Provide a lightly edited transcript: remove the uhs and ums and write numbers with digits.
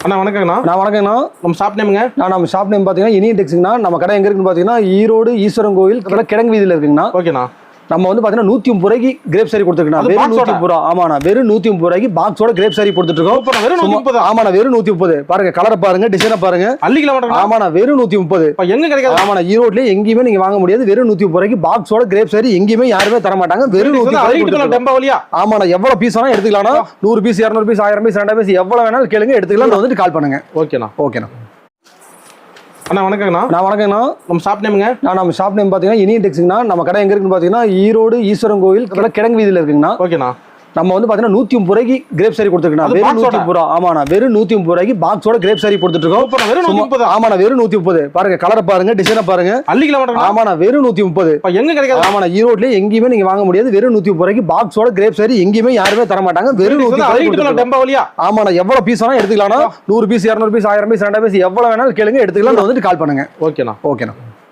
அண்ணா வணக்கங்கண்ணா. வணக்கங்கண்ணா. நம்ம ஷாப் நேமுங்க? நம்ம shop name பார்த்தீங்கன்னா இனியன் டெக்ஸ்ங்கண்ணா. நம்ம கடை எங்கே இருக்குன்னு பார்த்தீங்கன்னா ஈரோடு ஈஸ்வரன் கோவில் கிழங்கு வீதியில் இருக்குங்கண்ணா. ஓகேண்ணா. நம்ம வந்து பார்த்தீங்கன்னா 130 ரூபாய்க்கு கிரேப் சாரி கொடுத்துருக்கோம். வெறும் 130 ரூபா. ஆமாண்ணா, வெறும் 130 ரூபாய்க்கு பாக்ஸோட கிரேப் சாரி கொடுத்துருக்கோம். ஆமாண்ணா, வெறும் 130. பாருங்க, கலரை பாருங்க, டிசைனை பாருங்க. ஆமாண்ணா, வெறும் 130. எங்க கிடைக்காது? ஆமாண்ணா, ஈரோட்ல எங்கேயுமே நீங்க வாங்க முடியாது. வெறும் 130 ரூபாய்க்கு பாக்ஸோட கிரேப் சாரி எங்கேயுமே யாருமே தர மாட்டாங்க. வெறும் 130. ஆமாண்ணா, எவ்வளவு பீஸ் வேணா எடுத்துக்கலாம். 100 பீஸ், 200 பீஸ், 1000 பீஸ், 2000 பீஸ் எவ்வளவு வேணாலும் கேளுங்க, எடுத்துக்கலாம். வந்துட்டு கால் பண்ணுங்க. ஓகேண்ணா. ஓகேண்ணா. அண்ணா வணக்கங்கண்ணா. வணக்கங்கண்ணா. நம்ம ஷாப் நேமுங்க? நம்ம ஷாப் நேம் பார்த்தீங்கன்னா இனியன் டெக்ஸ்ங்கண்ணா. நம்ம கடை எங்கே இருக்குன்னு பார்த்தீங்கன்னா ஈரோடு ஈஸ்வரன் கோவில் கிழங்கு வீதியில் இருக்குங்கண்ணா. ஓகேண்ணா. நம்ம வந்து பார்த்தீங்கன்னா 130 ரூபாய்க்கு கிரேப் சாரி கொடுத்துருக்கோம். வெறும் 130 ரூபா. ஆமாண்ணா, வெறும் 130 ரூபாய்க்கு பாக்ஸோட கிரேப் சாரி கொடுத்துருக்கோம். ஆமாண்ணா, வெறும் 130. பாருங்க, கலரை பாருங்க, டிசைனை பாருங்க. ஆமாண்ணா, வெறும் 130. எங்க கிடைக்காது? ஆமாண்ணா, ஈரோட்ல எங்கேயுமே நீங்க வாங்க முடியாது. வெறும் 130 ரூபாய்க்கு பாக்ஸோட கிரேப் சாரி எங்கேயுமே யாருமே தர மாட்டாங்க. வெறும் 130. ஆமாண்ணா, எவ்வளவு பீஸ் வேணா எடுத்துக்கலாம். 100 பீஸ், 200 பீஸ், 1000 பீஸ், 2000 பீஸ் எவ்வளவு வேணாலும் கேளுங்க, எடுத்துக்கலாம். வந்துட்டு கால் பண்ணுங்க. ஓகேண்ணா. ஓகேண்ணா.